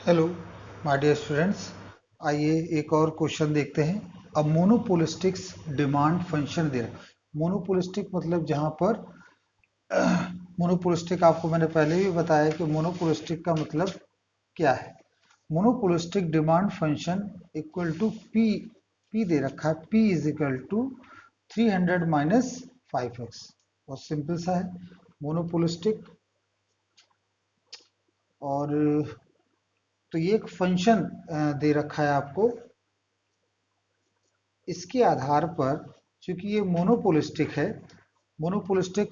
Hello my dear students, आइए एक और क्वेश्चन देखते हैं। अब मोनोपोलिस्टिक्स डिमांड फंक्शन दे रहा है। मोनोपोलिस्टिक मतलब जहां पर मोनोपोलिस्टिक आपको मैंने पहले भी बताया कि मोनोपोलिस्टिक का मतलब क्या है। Monopolistic demand function equal to P, P दे रखा है, P is equal to 300 minus 5x। बहुत सिंपल सा है मोनोपोलिस्टिक। और तो ये एक फंक्शन दे रखा है आपको। इसके आधार पर, चूंकि ये मोनोपोलिस्टिक है, मोनोपोलिस्टिक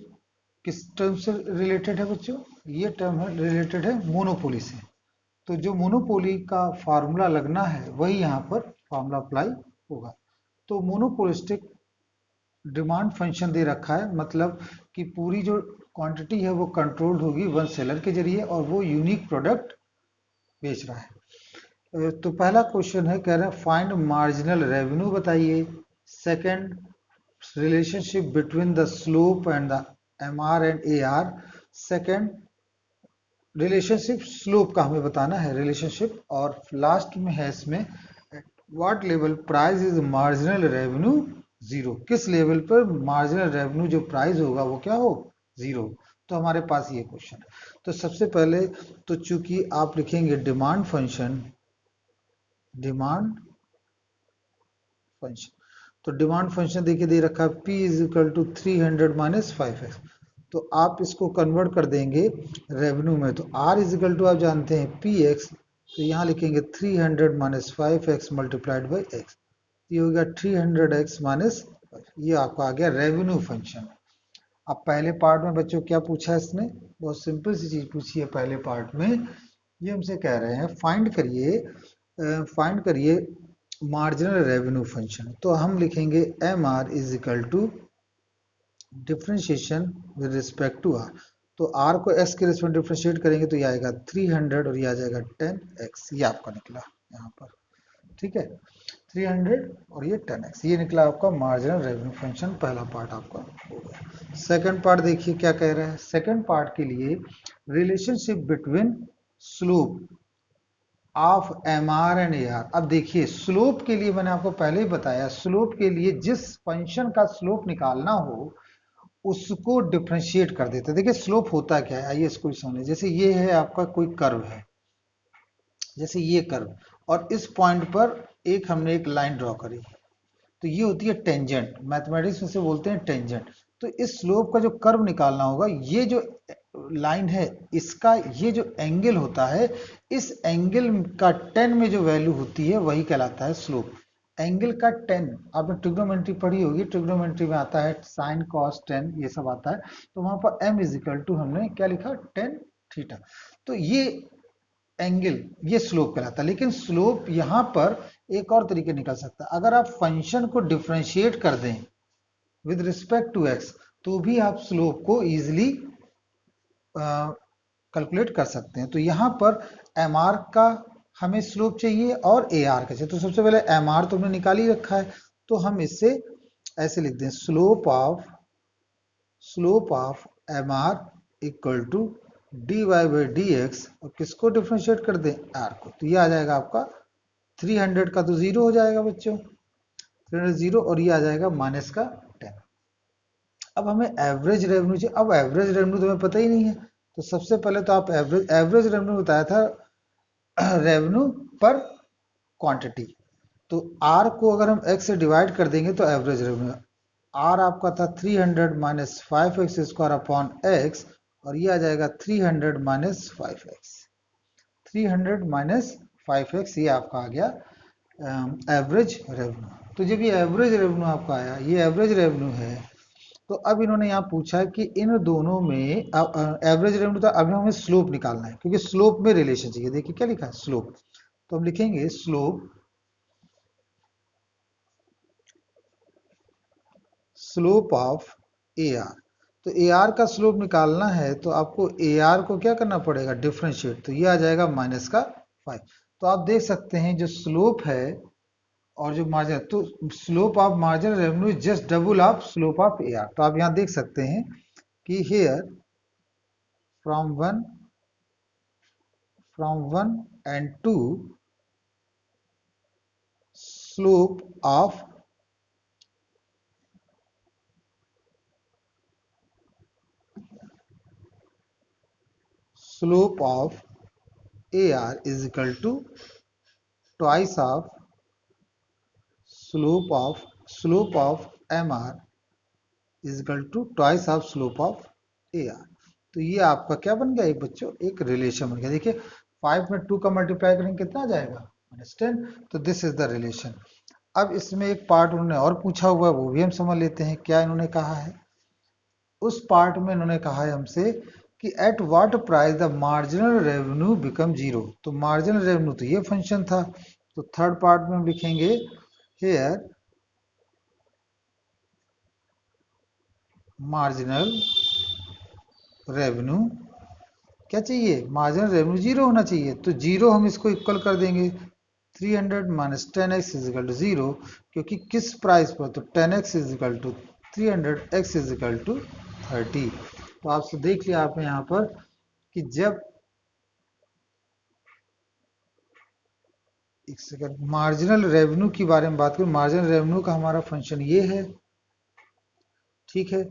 किस टर्म से रिलेटेड है बच्चों? ये टर्म है रिलेटेड है मोनोपोली से। तो जो मोनोपोली का फार्मूला लगना है वही यहाँ पर फार्मूला अप्लाई होगा। तो मोनोपोलिस्टिक डिमांड फंक्शन दे रखा है, मतलब कि पूरी जो क्वांटिटी है वो कंट्रोल्ड होगी वन सेलर के जरिए और वो यूनिक प्रोडक्ट बेच रहा है। तो पहला क्वेश्चन है, कह रहे हैं फाइंड मार्जिनल रेवेन्यू बताइए। Second, relationship between the slope and the MR and AR. Second, relationship slope का हमें बताना है रिलेशनशिप। और लास्ट में है इसमें what level price is marginal revenue zero. किस लेवल पर मार्जिनल रेवेन्यू जो प्राइस होगा वो क्या हो? जीरो। तो हमारे पास ये क्वेश्चन है। तो सबसे पहले तो चूंकि आप लिखेंगे डिमांड फंक्शन, डिमांड फंक्शन, तो डिमांड फंक्शन देखिए दे रखा है P is equal to 300 minus 5x। तो आप इसको कन्वर्ट कर देंगे रेवेन्यू में। तो R इज इक्वल टू आप जानते हैं PX, तो यहाँ लिखेंगे 300 minus 5x multiplied by x। ये हो गया 300x माइनस, ये आपका आ गया रेवेन्यू फंक्शन। अब पहले पार्ट में बच्चों क्या पूछा है इसने? बहुत सिंपल सी चीज पूछी है पहले पार्ट में। ये हमसे कह रहे हैं फाइंड करिए मार्जिनल रेवेन्यू फंक्शन। तो हम लिखेंगे M R is equal to differentiation with respect to R. तो आर को एक्स के रिस्पेक्ट डिफ्रेंशिएट करेंगे तो ये आएगा 300 और ये आ जाएगा 10x। ये आपका निकला यहाँ पर, ठीक है, 300 और ये 10x। ये निकला आपका मार्जिनल रेवेन्यू फंक्शन। पहला पार्ट आपका हो गया। सेकंड पार्ट देखिए क्या कह रहा है। सेकंड पार्ट के लिए relationship between slope of M R and A R. अब देखिए स्लोप के लिए मैंने आपको पहले ही बताया, स्लोप के लिए जिस फंक्शन का स्लोप निकालना हो उसको डिफ्रेंशिएट कर देते हैं। देखिए स्लोप होता क्या है, आइए इसको समझे। जैसे ये है आपका कोई कर्व है, जैसे ये कर्व, और इस पॉइंट पर एक हमने एक लाइन ड्रॉ करी, तो ये होती है टेंजेंट। मैथमेटिक्स में से बोलते हैं टेंजेंट। तो इस स्लोप का जो कर्व निकालना होगा, ये जो लाइन है इसका ये जो एंगल होता है, इस एंगल का 10 में जो वैल्यू होती है वही कहलाता है स्लोप। एंगल का 10 आपने ट्रिग्नोमेट्री पढ़ी होगी, ट्रिग्नोमेट्री में आता है साइन कॉस 10 ये सब आता है। तो वहां पर m इज इक्वल टू हमने क्या लिखा, 10 थीटा। तो ये एंगल ये स्लोप कहलाता है। लेकिन स्लोप यहां पर एक और तरीके निकल सकता है। अगर आप फंक्शन को डिफ्रेंशिएट कर दें विद रिस्पेक्ट टू x तो भी आप स्लोप को इजीली कैलकुलेट कर सकते हैं। तो यहां पर एम आर का हमें स्लोप चाहिए और ए आर का चाहिए। तो सबसे पहले एम आर तो हमने निकाल ही रखा है, तो हम इससे ऐसे लिख दें slope of M R equal to D Y by D X, और किसको डिफ्रेंशिएट कर दें, आर को। तो ये आ जाएगा आपका 300 का तो जीरो हो जाएगा बच्चों, 300 जीरो, और ये आ जाएगा माइनस का 10। अब हमें एवरेज रेवेन्यू चाहिए। अब एवरेज रेवेन्यू तो हमें पता ही नहीं है, तो सबसे पहले तो आप एवरेज रेवेन्यू बताया था रेवेन्यू पर क्वांटिटी। तो आर को अगर हम एक्स से डिवाइड कर देंगे तो एवरेज रेवेन्यू, आर आपका था 300 minus 5x square upon x, और ये आ जाएगा 300 माइनस 5x, 300 माइनस 5x, ये आपका आ गया एवरेज रेवेन्यू। तो जब ये एवरेज रेवेन्यू आपका आया, ये एवरेज रेवेन्यू है, तो अब इन्होंने यहाँ पूछा कि इन दोनों में एवरेज रेवेन्यू, तो अभी हमें स्लोप निकालना है क्योंकि स्लोप में रिलेशन चाहिए। देखिए क्या लिखा है, स्लोप। तो हम लिखेंगे स्लोप ऑफ ए आर। तो ए आर का स्लोप निकालना है तो आपको ए आर को क्या करना पड़ेगा, डिफ्रेंशिएट। तो ये आ जाएगा माइनस का 5। तो आप देख सकते हैं जो स्लोप है और जो मार्जिन, तो slope of marginal revenue is just double of slope of A R. तो आप यहाँ देख सकते हैं कि hair from 1 from 1 and 2 slope of AR is equal to twice of slope of MR is equal to twice of slope of AR। तो ये आपका क्या बन गया बच्चों, एक रिलेशन बन गया। देखिए 5 में 2 का मल्टीप्लाई करेंगे कितना आ जाएगा, -10। तो दिस इज द रिलेशन। अब इसमें एक पार्ट उन्होंने और पूछा हुआ है, वो भी हम समझ लेते हैं। क्या इन्होंने कहा है, उस पार्ट में इन्होंने कहा है हमसे कि at what price the marginal revenue become zero. तो मार्जिनल रेवेन्यू तो ये फंक्शन था, तो थर्ड पार्ट में हम लिखेंगे हेयर मार्जिनल रेवेन्यू क्या चाहिए, मार्जिनल रेवेन्यू जीरो होना चाहिए। तो जीरो हम इसको इक्वल कर देंगे 300 माइनस 10x is equal to zero, क्योंकि किस प्राइस पर, तो 10x is equal to 300, x is equal to 30। तो आपसे देख लिया आपने यहाँ पर कि जब एक सेकंड मार्जिनल रेवेन्यू की बारे में बात करें, मार्जिनल रेवेन्यू का हमारा फंक्शन ये है, ठीक है।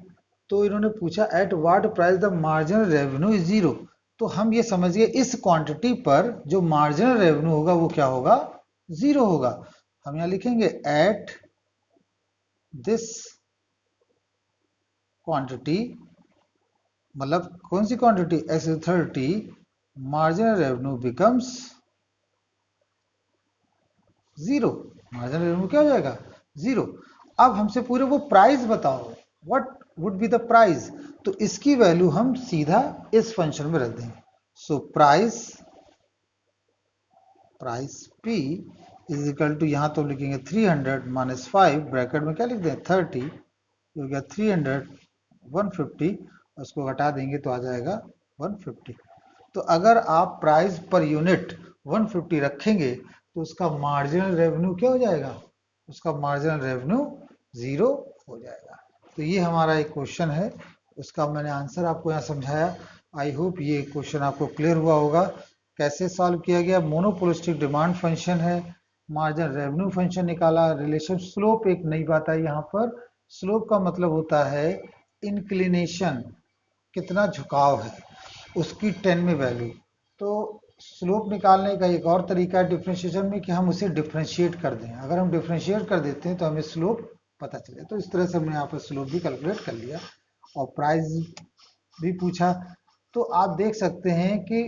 तो इन्होंने पूछा at what price the marginal revenue is zero. तो हम ये समझिए इस क्वांटिटी पर जो मार्जिनल रेवेन्यू होगा वो क्या होगा, जीरो होगा। हम यहां लिखेंगे एट दिस क्वांटिटी, मतलब कौन सी quantity, x is 30, marginal revenue becomes zero. Marginal revenue क्या हो जाएगा, जीरो। अब हमसे पूरे वो प्राइस बताओ, what would be the price. तो इसकी वैल्यू हम सीधा इस फंक्शन में रख देंगे। So price P is equal to, यहां तो लिखेंगे 300 माइनस 5 ब्रैकेट में क्या लिख दें 30, हो गया 300 150, उसको घटा देंगे तो आ जाएगा 150। तो अगर आप प्राइस पर यूनिट 150 रखेंगे तो उसका मार्जिनल रेवेन्यू क्या हो जाएगा, उसका मार्जिनल रेवेन्यू जीरो हो जाएगा। तो ये हमारा एक क्वेश्चन है, उसका मैंने आंसर आपको यहाँ समझाया। आई होप ये क्वेश्चन आपको क्लियर हुआ होगा। कैसे सॉल्व किया गया, मोनोपोलिस्टिक डिमांड फंक्शन है, मार्जिनल रेवेन्यू फंक्शन निकाला, रिलेशन स्लोप एक नई बात आई यहाँ पर। स्लोप का मतलब होता है इंक्लिनेशन, कितना झुकाव है उसकी 10 में वैल्यू। तो स्लोप निकालने का एक और तरीका है डिफरेंशिएशन में कि हम उसे डिफरेंशिएट कर दें। अगर हम डिफरेंशिएट कर देते हैं तो हमें स्लोप पता चले। तो इस तरह से हमने यहाँ पर स्लोप भी कैलकुलेट कर लिया और प्राइस भी पूछा। तो आप देख सकते हैं कि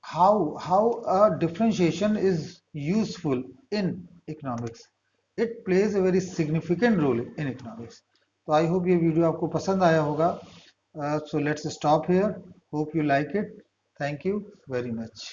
how a differentiation is useful in economics, it plays a very significant role in economics. तो आई होप ये वीडियो आपको पसंद आया होगा। So let's stop here. Hope you like it. Thank you very much.